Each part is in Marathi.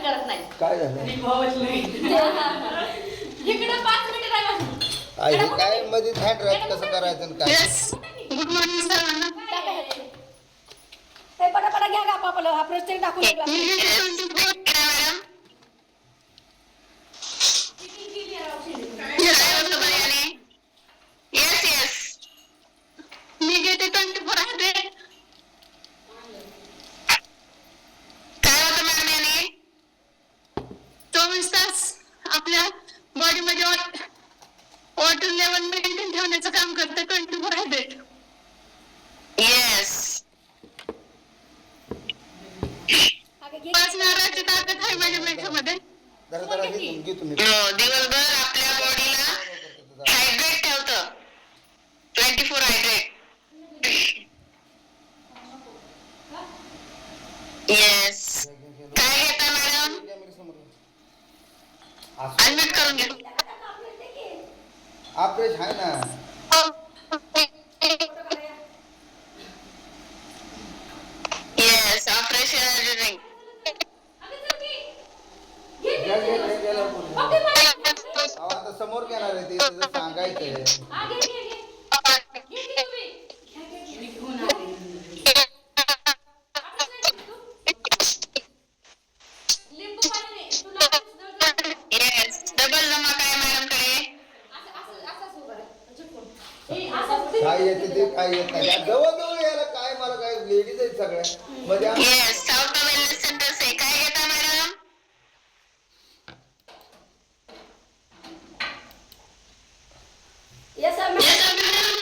करत नाही. काय झालं इकडे 5 मिनिट आई हे काय मध्ये हँड रॅप कसं करायचं आणि काय गुड मॉर्निंग सर्वांना. पटापटा घ्या का आपलं हा प्रश्न दाखवून मॅडम येस येस मी घेते 2400. काय होतं मॅडम याने 24 तास आपल्या बॉडीमध्ये वॉटर लेवल मेंटेन ठेवण्याचं काम करतं 2400. येस 5 नारळाची ताकद आहे माझ्या मेंढ्यामध्ये. जरा जरा घे तुम्ही दिवसभर आपल्या बॉडीला हायड्रेट ठेवतं 24 हायड्रेट. येस काय घेता मॅडम अनम्यूट करून घ्या. ऑपरेश आहे ना येस ऑपरेशन एनर्जी ड्रिंक. आता समोर घेणार आहे ते सांगायचंय. येस डबल जमा काय मॅडम कडे. काय येते ते काय येत नाही जवळ जवळ यायला काय मला काय लेडीज आहेत सगळ्या मध्ये येस साऊथ वेलनेस सेंटर से काय घेता madam. Yes sir yes madam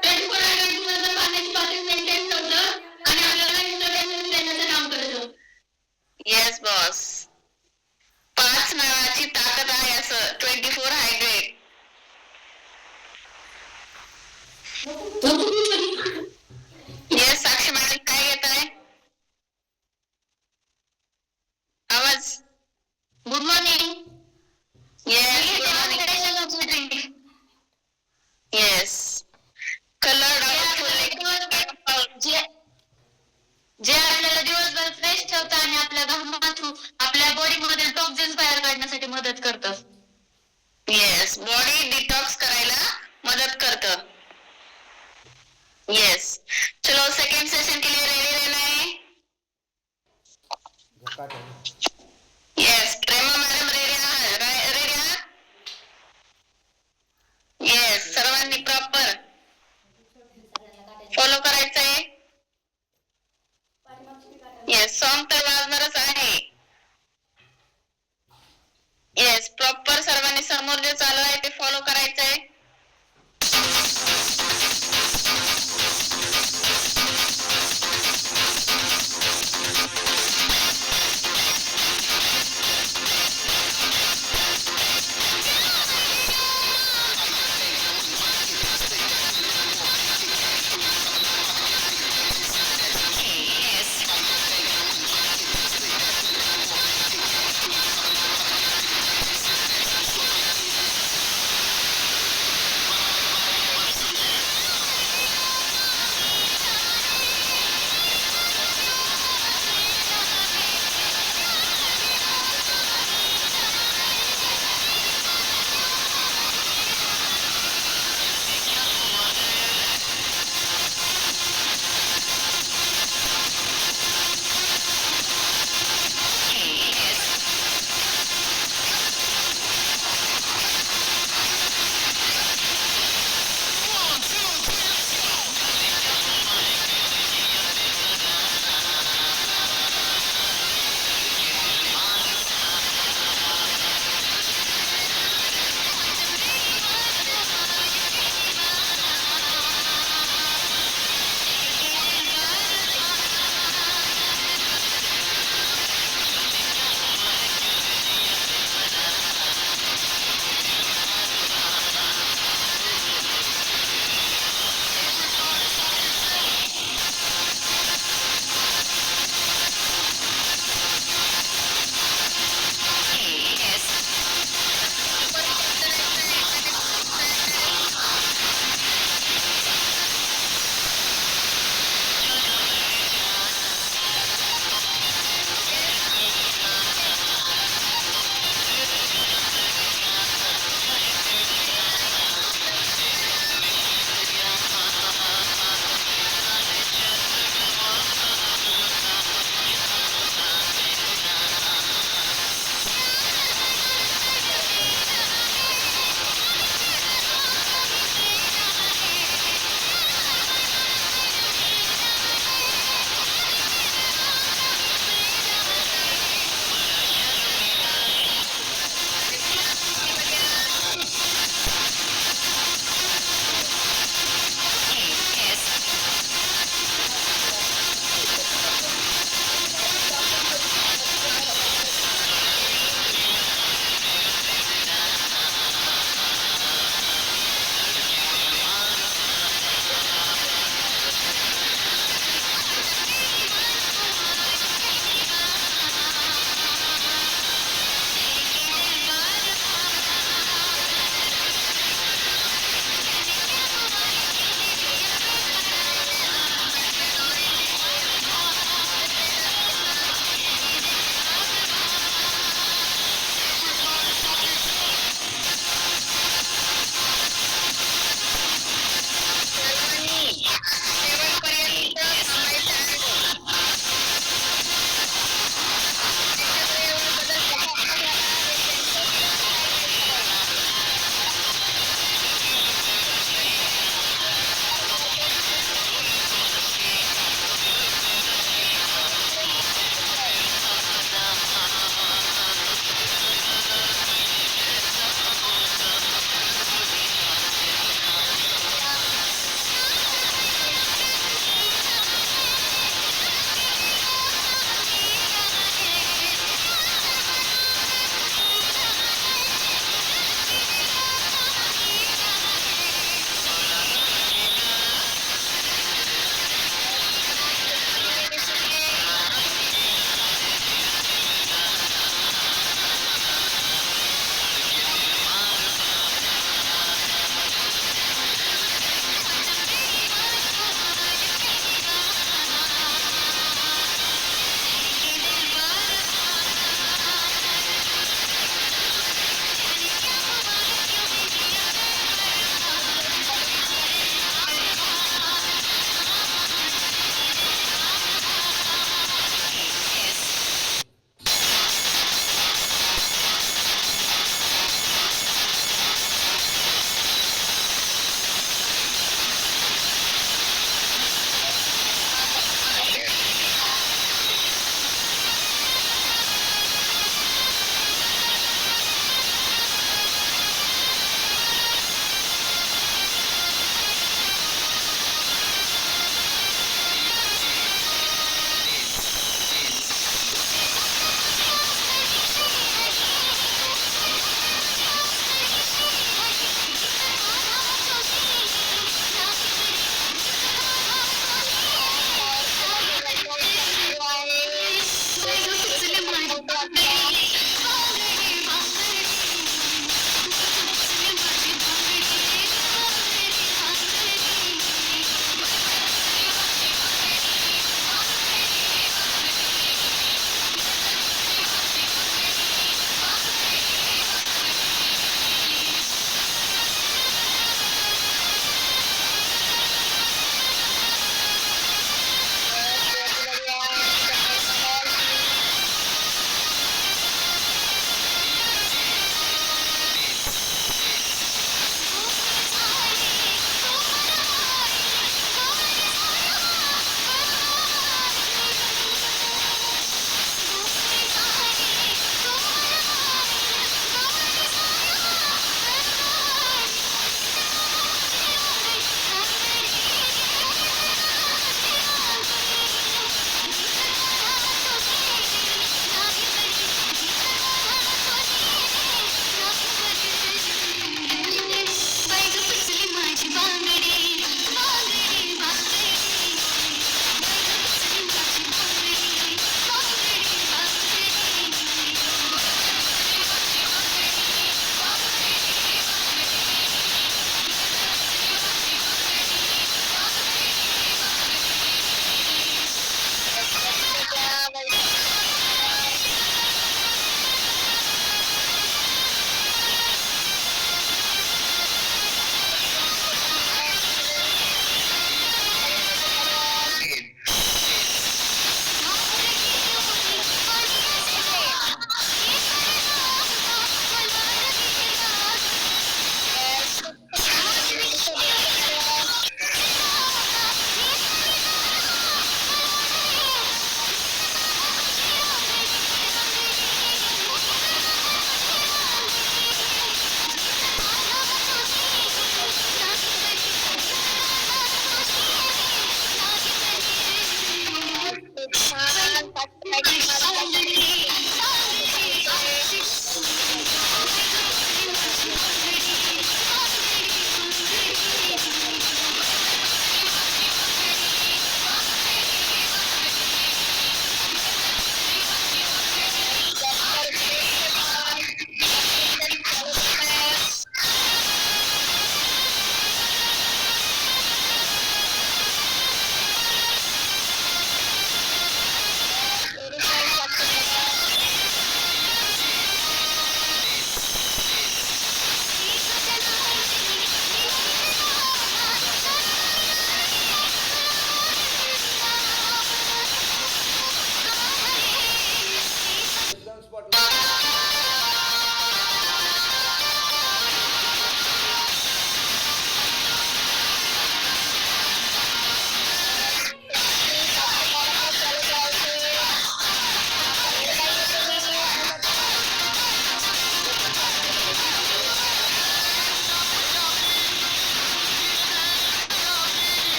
2400 दिवसभर पाण्याची पातळी मेंटेन ठेवतं आणि आपल्याला इंटरटेनमेंट देण्याचं काम करतं. येस बॉस 5 नारळाची ताकद आहे असं 24 हायड्रेट. येस साक्षी मॅडम काय घेत आहे आवाज. Good morning. Yes good morning. Yes colour जे आपल्याला दिवसभर फ्रेश ठेवतं आणि आपल्या घामातून आपल्या बॉडीमध्ये टॉक्झिन्स बाहेर काढण्यासाठी मदत करतं. येस बॉडी डिटॉक्स करायला मदत करतं. यस चलो सेकंड सेशन के लिए रेडी रहना है. यस प्रेमा मॅडम रेडी आहात. येस सर्वांनी प्रॉपर फॉलो करायचं आहे. येस सॉन्ग तर वाजणारच आहे. येस प्रॉपर सर्वांनी समोर जे चालू आहे ते फॉलो करायचं आहे.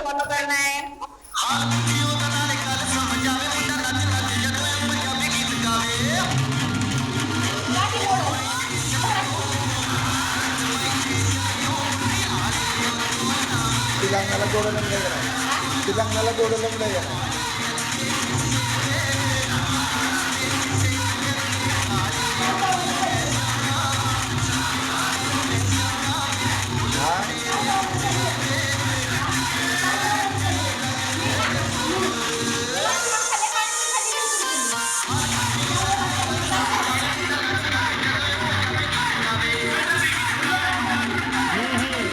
फॉलो करना है. तिलांगाला जोडलं नाही का? तिलांगाला जोडलं नाही का?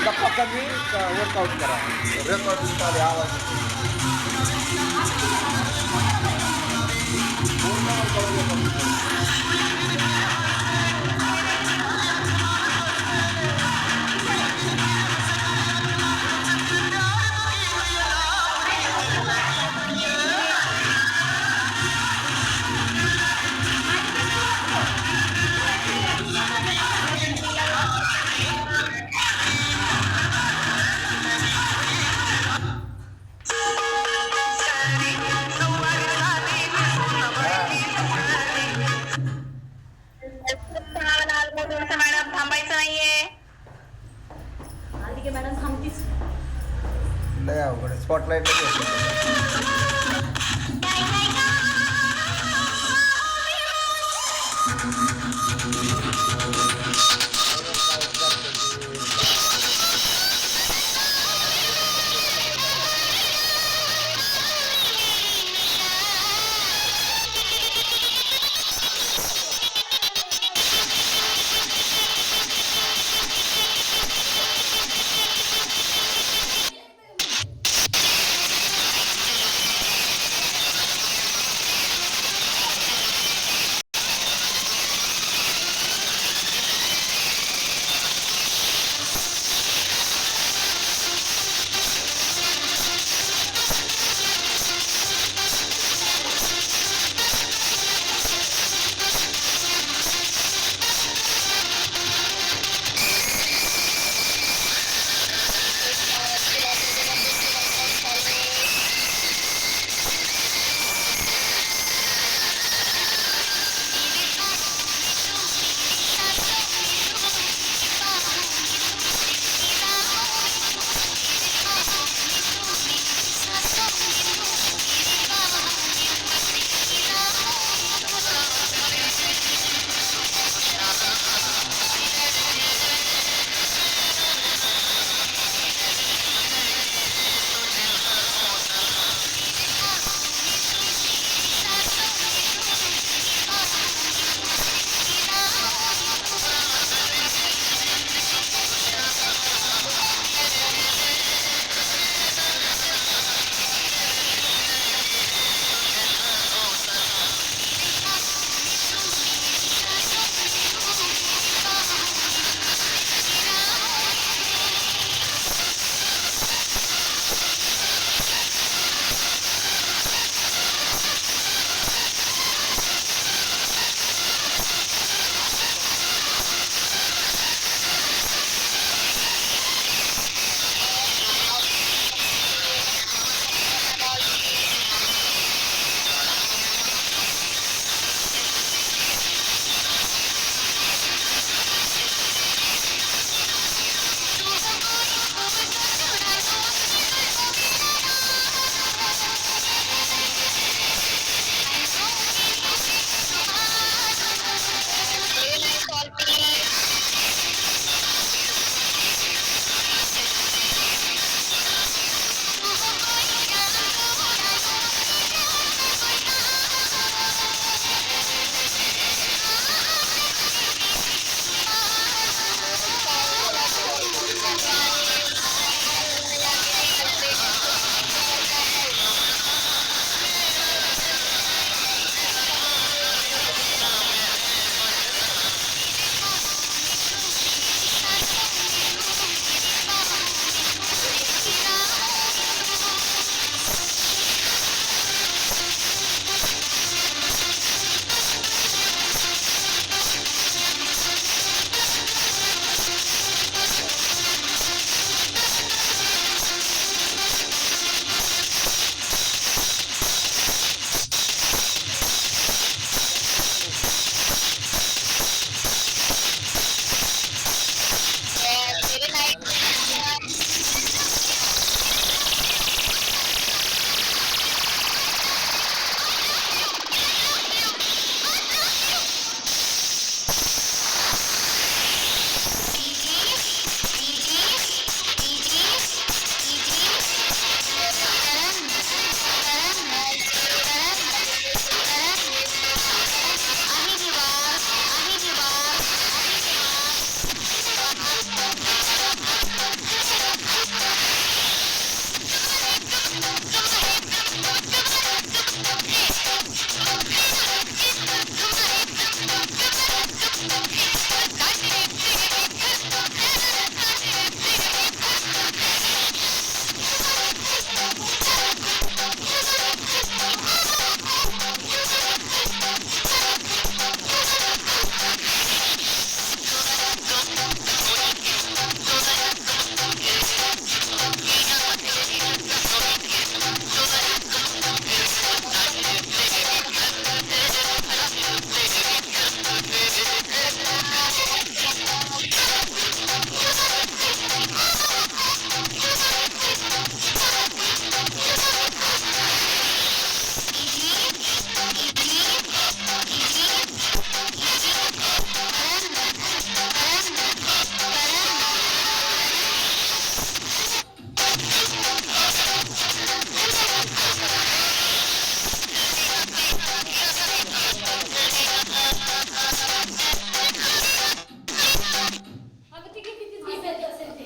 गप्पा कमी वर्कआउट करा. रेकॉर्डिंग चालू आहे, आवाज पूर्ण वर्कआउट. मॅडम थांबायचं नाहीये. मॅडम थांबतीच. लय अवघड. स्पॉटलाईट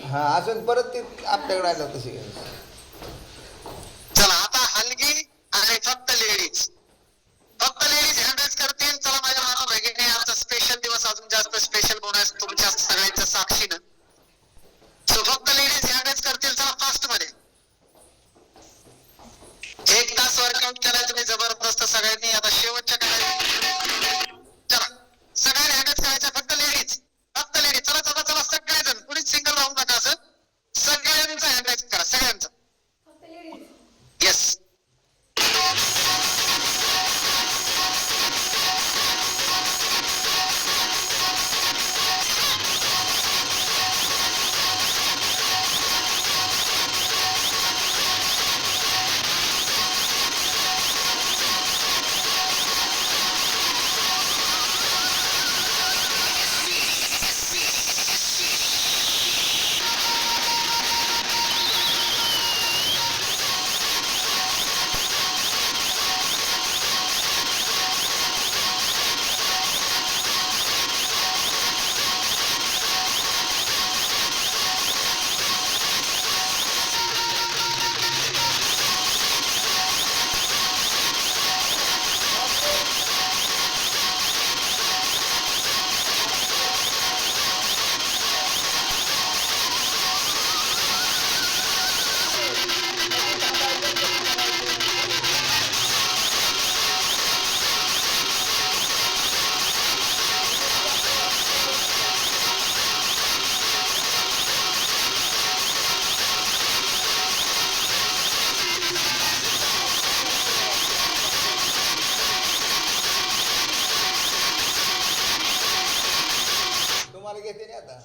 हा असून परत ते आपल्याकडे आलं तशी चला आता हलगी आणि फक्त लेडीज हँडल्स करतील. चला माझ्या मानव भगिनी, आजचा स्पेशल दिवस अजून जास्त स्पेशल बोनस तुमच्या सगळ्यांच्या साक्षीनं. सो फक्त लेडीज हँडल्स करतील. चला फास्ट मध्ये 1 तास वर्कआउट केलाय तुम्ही जबरदस्त सगळ्यांनी. आता शेवटच्या काय, चला सगळ्यांनी हँडल्स करायचं. फक्त लेडीज चला चला चला सगळेजण, कुणीच सिंगल राहू नका. असं सगळ्यांचं हँडल्स करा, सगळ्यांचं. येस तुम्हाला घेते नाही आता.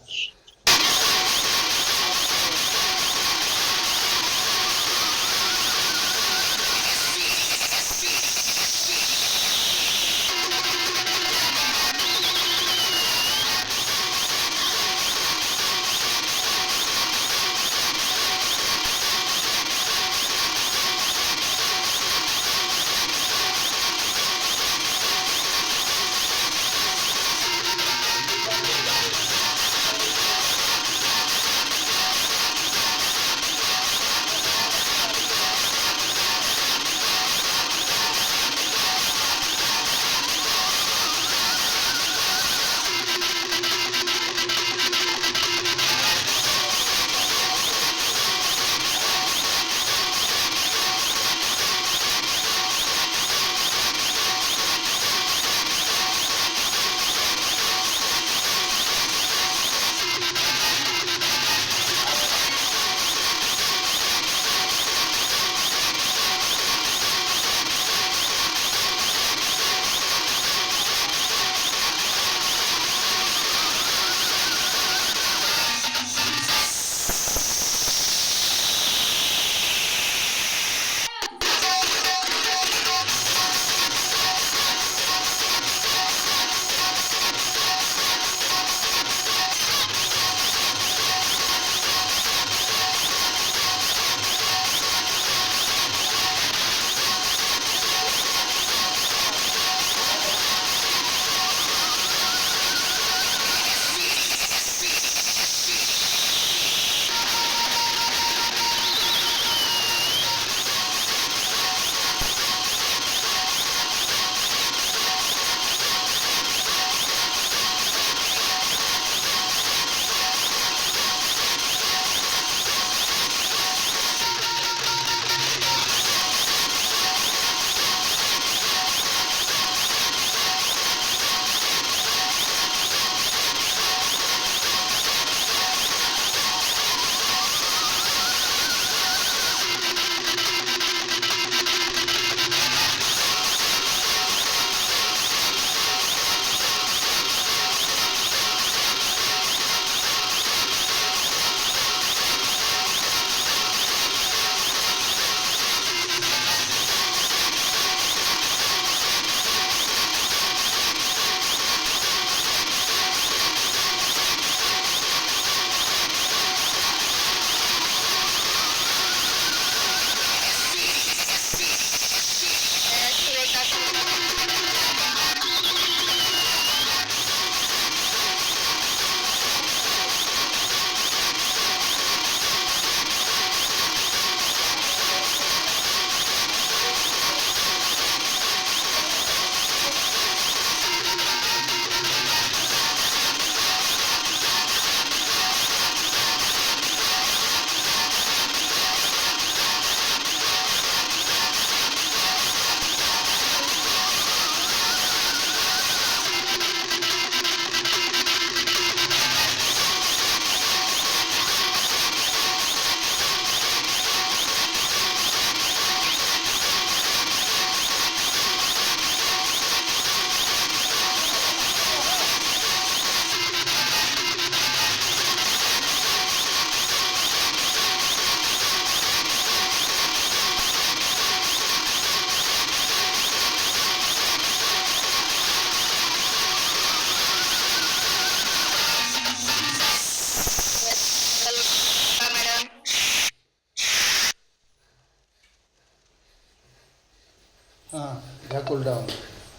Cool down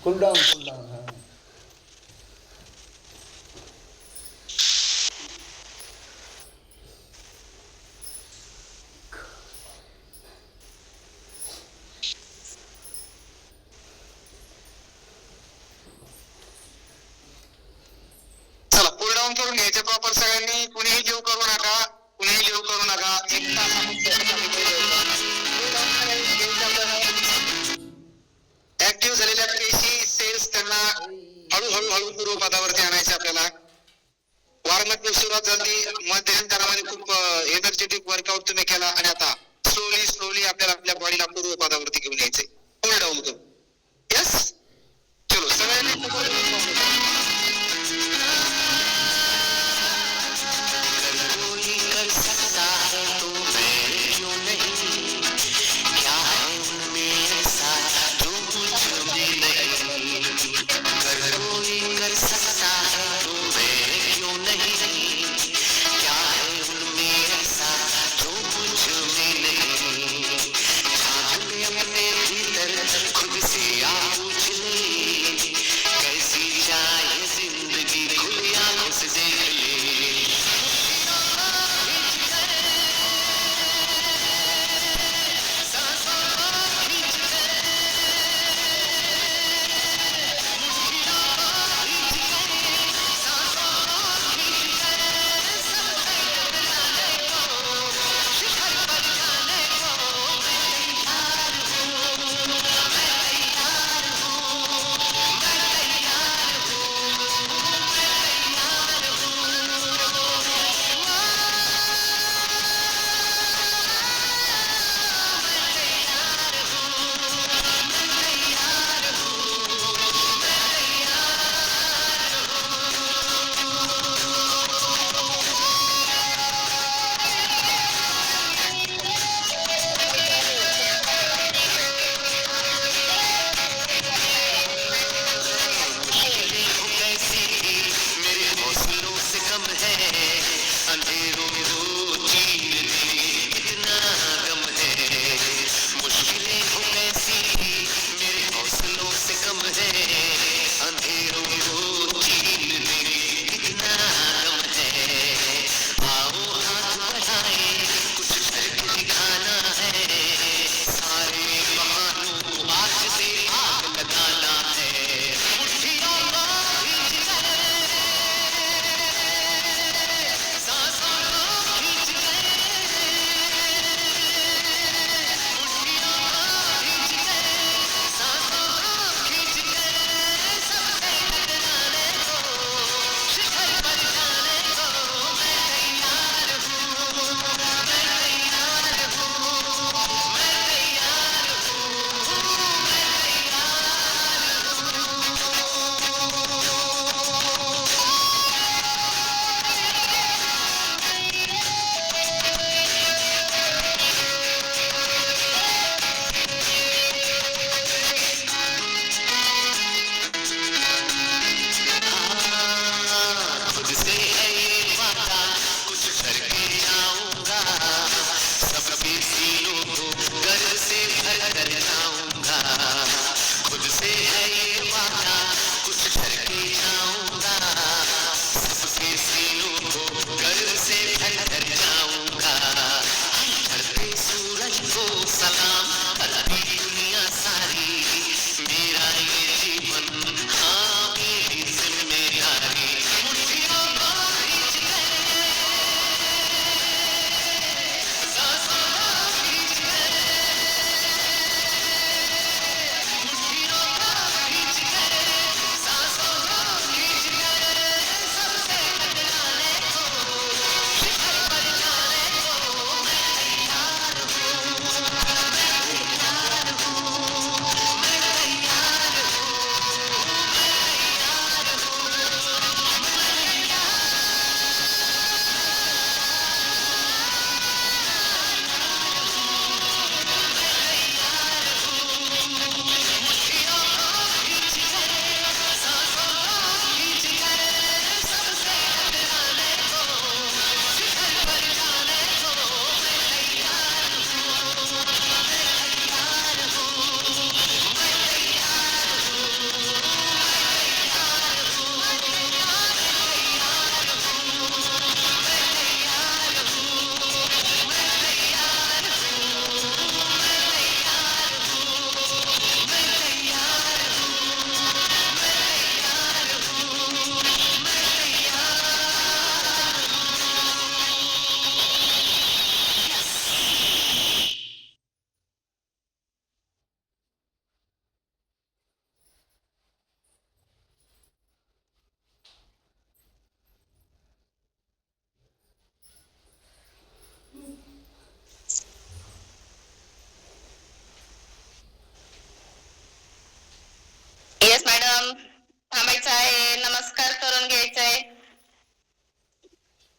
cool down cool down हा चला कूल डाऊन करून घ्यायचे प्रॉपर सगळ्यांनी. कुणीही लिव करू नका, कुणीही लिव करू नका. एक ऍक्टिव्ह झालेल्या पेशी सेल्स त्यांना हळूहळू पूर्वपदावरती आणायचे आपल्याला. वॉर्मअप सुरुवात झाली, मध्यंतरामध्ये खूप एनर्जेटिक वर्कआउट तुम्ही केला आणि आता स्लोली आपल्याला आपल्या बॉडीला पूर्वपदावरती घेऊन यायचे. कूल डाऊन करू. यस चलो सगळ्यांनी खुद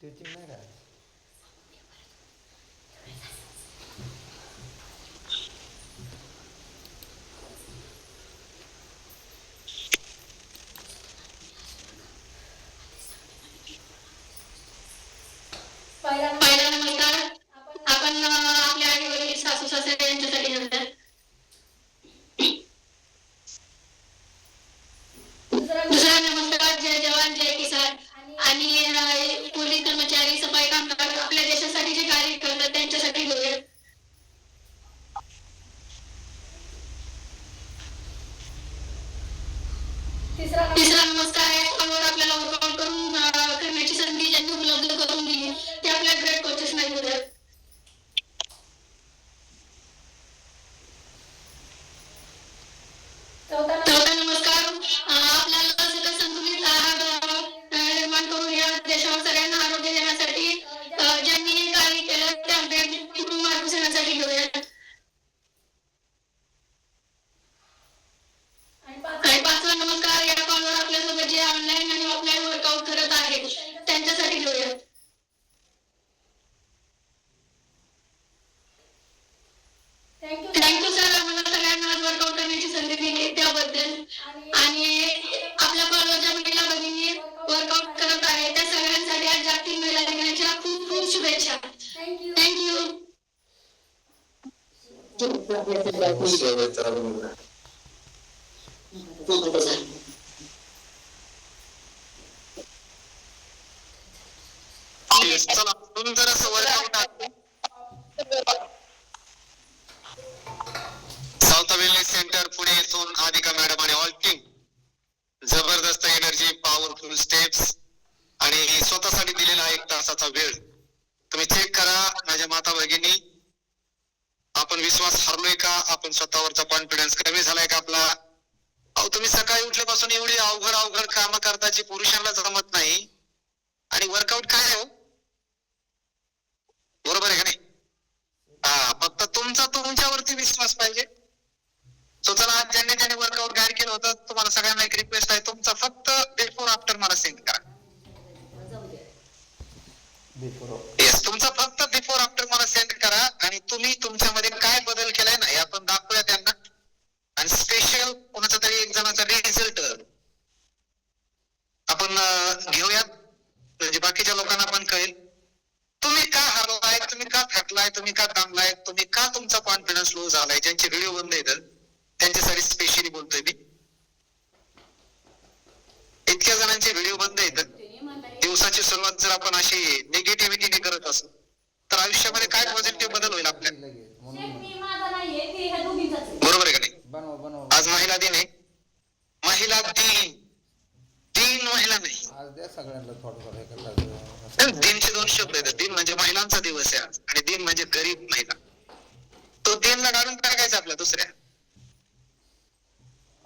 स्टिचिंग नाही का पहिला नमस्कार आपण आपल्या आई वडील सासू सासरे यांच्यासाठी नंतर दुसरा नमस्कार जय जवान जय किसान आणि पोलीस कर्मचारी सफाई कामगार आपल्या देशासाठी जे कार्य करतात त्यांच्यासाठी घेऊया. तिसरा नमस्कार आहे फोनवर आपल्याला वर्कआउट करून करण्याची संधी ज्यांनी उपलब्ध करून दिली ते आपल्या ग्रेट कोचेस नाही होत्या. चौथा नमस्कार आपल्याला सगळं संतुलित आहार निर्माण करून या देशावर सगळ्यांना आरोग्य देण्यासाठी ज्यांनी हे कार्य केलं ते आपल्या मार्गदर्शनासाठी घेऊया. आणि पाचवा नमस्कार या कॉलवर आपल्यासोबत जे ऑनलाईन आणि ऑफलाईन वर्कआउट करत आहेत त्यांच्यासाठी घेऊया. थँक्यू सर आम्हाला सगळ्यांना आज वर्कआउट करण्याची संधी दिली त्याबद्दल. आणि आपल्या कॉलवर ज्या महिला भगिनी वर्कआउट करत आहेत त्या सगळ्यांसाठी आज जागतिक महिला दिनाच्या खूप खूप शुभेच्छा. थँक्यू. चला सुंदर असं workout south wellness centre Pune येथून आदिका मॅडम आणि ऑल टीम जबरदस्त एनर्जी पॉवरफुल स्टेप्स आणि स्वतःसाठी दिलेला 1 तासाचा वेळ तुम्ही चेक करा माझ्या माता भगिनी. आपण विश्वास हरलोय का? आपण स्वतःवरचा कॉन्फिडन्स कमी झालाय का आपला? अहो तुम्ही सकाळी उठल्यापासून एवढी अवघड कामं करता जी पुरुषांना जमत नाही आणि वर्कआउट काय हो बरोबर आहे का नाही? फक्त तुमच्यावरती विश्वास पाहिजे. सो चला आज ज्यांनी वर्कआउट गाईड केलं होतं तुम्हाला सगळ्यांना एक रिक्वेस्ट आहे तुमचा फक्त बिफोर आफ्टर मला सेंड करा. येस तुमचा फक्त बिफोर आफ्टर मला सेंड करा आणि तुम्ही तुमच्यामध्ये काय बदल केलाय ना हे आपण दाखवूया त्यांना. आणि स्पेशल कोणाचा तरी एक जणाचा रिझल्ट आपण घेऊयात म्हणजे बाकीच्या लोकांना पण कळेल तुम्ही का हरलाय, तुम्ही का थकलाय, तुम्ही का थांबलाय, तुम्ही का तुमचा कॉन्फिडन्स लो झालाय. ज्यांचे व्हिडिओ बंद येतात त्यांच्यासाठी स्पेशली बोलतोय मी. इतक्या जणांचे व्हिडिओ बंद येतात. दिवसाची सुरुवात जर आपण अशी निगेटिव्हिटीने करत असू तर आयुष्यामध्ये काय पॉझिटिव्ह बदल होईल आपल्या बरोबर आहे का नाही? आज महिला दिन आहे. महिला दिन महिला नाही आज द्या सगळ्यांना थोडं दिनचे 2 शब्द आहेत. दिन म्हणजे महिलांचा दिवस आहे आज आणि दिन म्हणजे गरीब महिला. तो दिनला काढून टाकायचा आपल्या दुसऱ्या.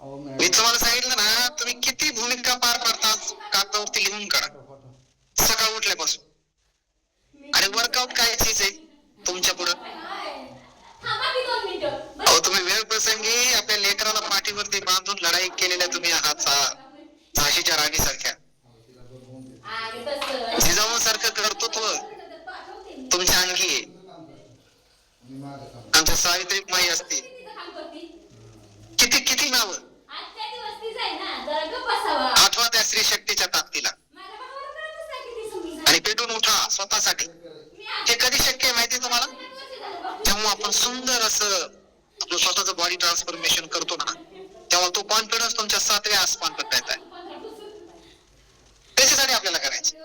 मी तुम्हाला सांगितलं ना तुम्ही किती भूमिका पार पाडतात कागदावरती लिहून काढा सकाळ उठल्यापासून. आणि वर्कआउट काय चीज आहे तुमच्या पुढं? अहो तुम्ही वेळ प्रसंगी आपल्या लेकराला पाठीवरती बांधून लढाई केलेल्या तुम्ही आहात झाशीच्या राणीसारख्या. जिजाऊसारखं कर्तृत्व तुमच्या आणखी आहे. आमच्या सावित्री माई असतील किती किती नाव आठवा त्या स्त्री शक्तीच्या ताकदीला आणि पेटून उठा स्वतःसाठी. हे कधी शक्य आहे माहिती तुम्हाला? जेव्हा आपण सुंदर असं आपलं स्वतःचं बॉडी ट्रान्सफॉर्मेशन करतो ना तेव्हा तो कॉन्फिडन्स तुमच्या 7व्या आसमानात येत आहे. त्याच्यासाठी आपल्याला करायचं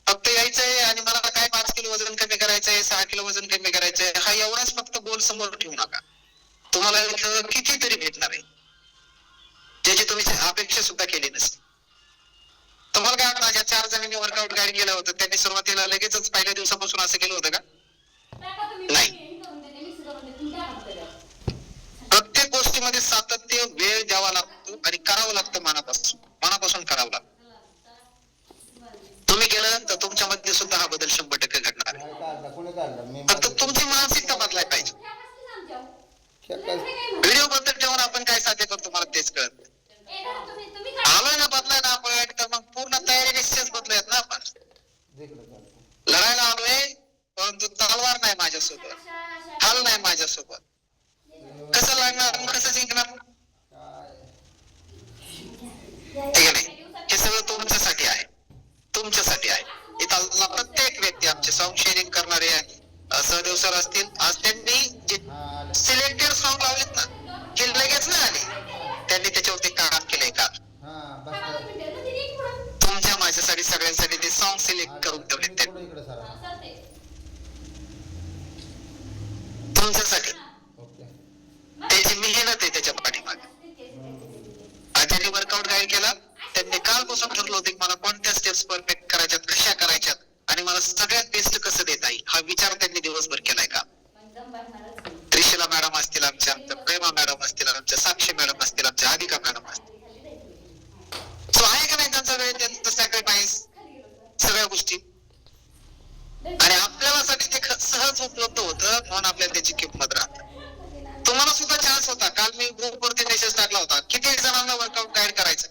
फक्त यायचंय आणि मला काय 5 किलो वजन कमी करायचंय 6 किलो वजन कमी करायचंय हा एवढाच फक्त गोल समोर ठेवू नका. तुम्हाला इथं कितीतरी भेटणार आहे ज्याची तुम्ही अपेक्षा सुद्धा केली नसते. तुम्हाला काय वाटतं ज्या 4 जणांनी वर्कआउट गाईड केलं होतं त्यांनी सुरुवातीला लगेचच पहिल्या दिवसापासून असं केलं होतं का? नाही. प्रत्येक गोष्टीमध्ये सातत्य वेळ द्यावा लागतो आणि करावं लागतं मनापासून करावं लागतं. तुम्ही केलं तर तुमच्यामध्ये सुद्धा हा बदल 100% घडणार आहे. फक्त तुमची मानसिकता बदलायला पाहिजे. व्हिडिओ बद्दल ठेवून आपण काय साध्य करतो मला तेच कळत आलोय ना बदलाय ना आपण तर मग पूर्ण तयारी निश्चित बदलूयात ना आपण. माझ्यासोबत, हाल नाही माझ्यासोबत. कसं लागणार, मग कसं जिंकणार? ठीक आहे नाही, हे सगळं तुमच्यासाठी आहे, तुमच्यासाठी आहे. इथला प्रत्येक व्यक्ती, आमचे सॉन्ग शेअरिंग करणारे सहदेव सर असतील, आज त्यांनी जे सिलेक्टेड सॉन्ग लावलेत ना, हे लगेच नाही आले, त्यांनी त्याच्यावरती काम केलंय का? तुमच्या माझ्यासाठी सगळ्यांसाठी ते सॉन्ग सिलेक्ट करून ठेवले त्यांनी, तुमच्यासाठी. त्याची मेहनत आहे त्याच्या पाठीमागे. आचार्य वर्कआउट गाईड केला, त्यांनी कालपासून ठरलं होतं की मला कोणत्या स्टेप्स परफेक्ट करायच्यात, कशा करायच्यात आणि मला सगळ्यात बेस्ट कसं देता येईल, हा विचार त्यांनी दिवसभर केलाय का? त्रिशला मॅडम असतील आमच्या प्रेमा मॅडम असतील, आमच्या साक्षी मॅडम असतील, आमच्या अधिका मॅडम असतील. सो आहे का नाही त्यांचा वेळ, त्यांचं सॅक्रिफाईस, सगळ्या गोष्टी. आणि आपल्याला साठी ते सहज उपलब्ध होतं, म्हणून आपल्याला त्याची किंमत राहते. तुम्हाला सुद्धा चान्स होता. काल मी ग्रुपवरती मेसेज टाकला होता, किती जणांना वर्कआउट गाईड करायचं,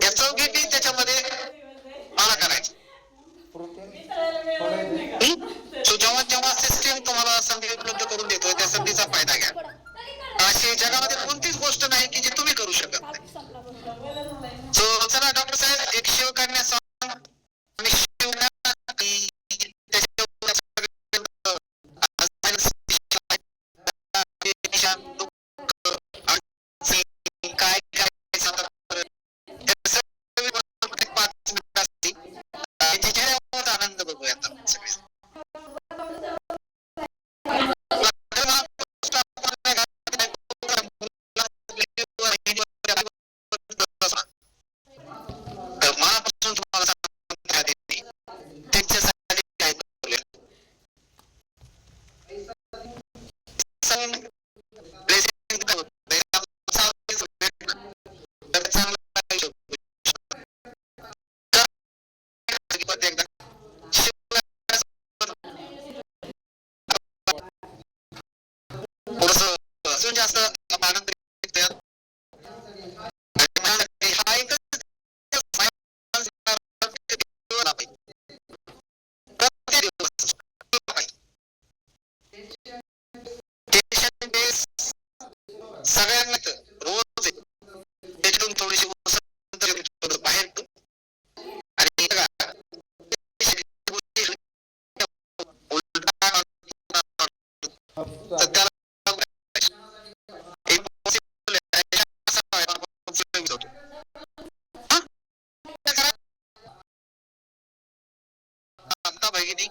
याचं मी त्याच्यामध्ये मला करायचं. सो जेव्हा जेव्हा सिस्टीम तुम्हाला संधी उपलब्ध करून देतो, त्या संधीचा फायदा घ्या. अशी जगामध्ये कोणतीच गोष्ट नाही की जी तुम्ही करू शकत नाही. सो चला डॉक्टर साहेब, एक शिवकन्या सॉन्ग आणि काय करायचं आता, आनंद बघूया आता सगळे. मनापासून तुम्हाला सांगतो, त्यांच्यासाठी काय करूया. अजून जास्त आनंद हा एकच सगळ्यांना रोज त्याच्यातून थोडीशी बाहेर आणि आता भगिनी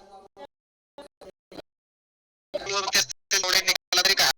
निघाला तरी काय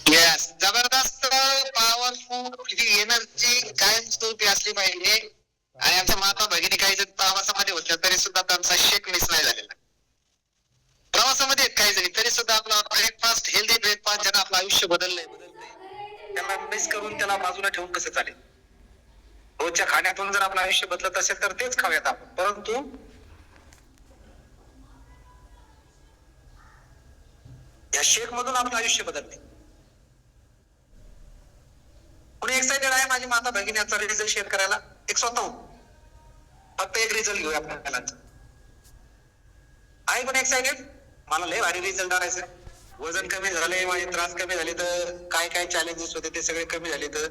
येस, जबरदस्त पॉवरफुल ही एनर्जी कायमस्वरूपी असली पाहिजे. आणि आमच्या माता भगिनी काही जण प्रवासामध्ये होत्या तरी सुद्धा त्यांचा शेक मिस नाही झालेला. प्रवासामध्ये आहेत काही जणी तरी सुद्धा आपला ब्रेकफास्ट, हेल्दी ब्रेकफास्ट ज्यानं आपलं आयुष्य बदललंय त्याला मिस करून त्याला बाजूला ठेवून कसं चालेल. रोजच्या खाण्यातून जर आपलं आयुष्य बदलत असेल तर तेच खाऊयात आपण, परंतु या शेक मधून आपलं आयुष्य बदलते. कुणी एक्साइटेड आहे माझी माता भगिनी याचा रिझल्ट शेअर करायला? एक स्वतःहून फक्त एक रिझल्ट घेऊया आपल्याला. आहे कोणी एक्साइटेड? मला लय भारी रिझल्ट आणायचं. वजन कमी झाले, माझे त्रास कमी झाले, तर काय काय चॅलेंजेस होते ते सगळे कमी झाले, तर